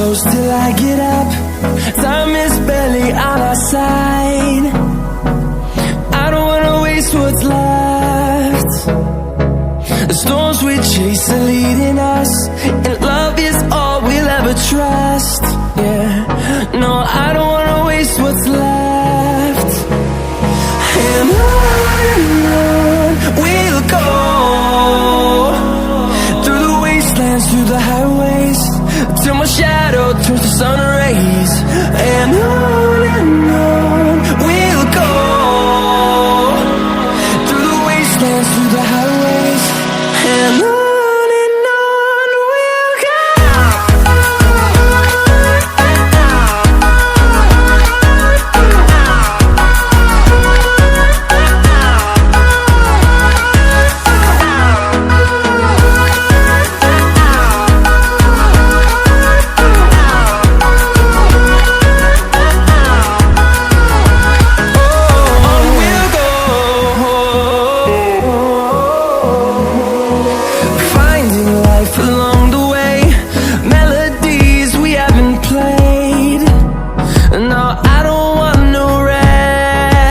close till I get up. Time is barely on our side. I don't wanna waste what's left. The storms we chase are leading us, and love is all we'll ever trust. Yeah, no, I don't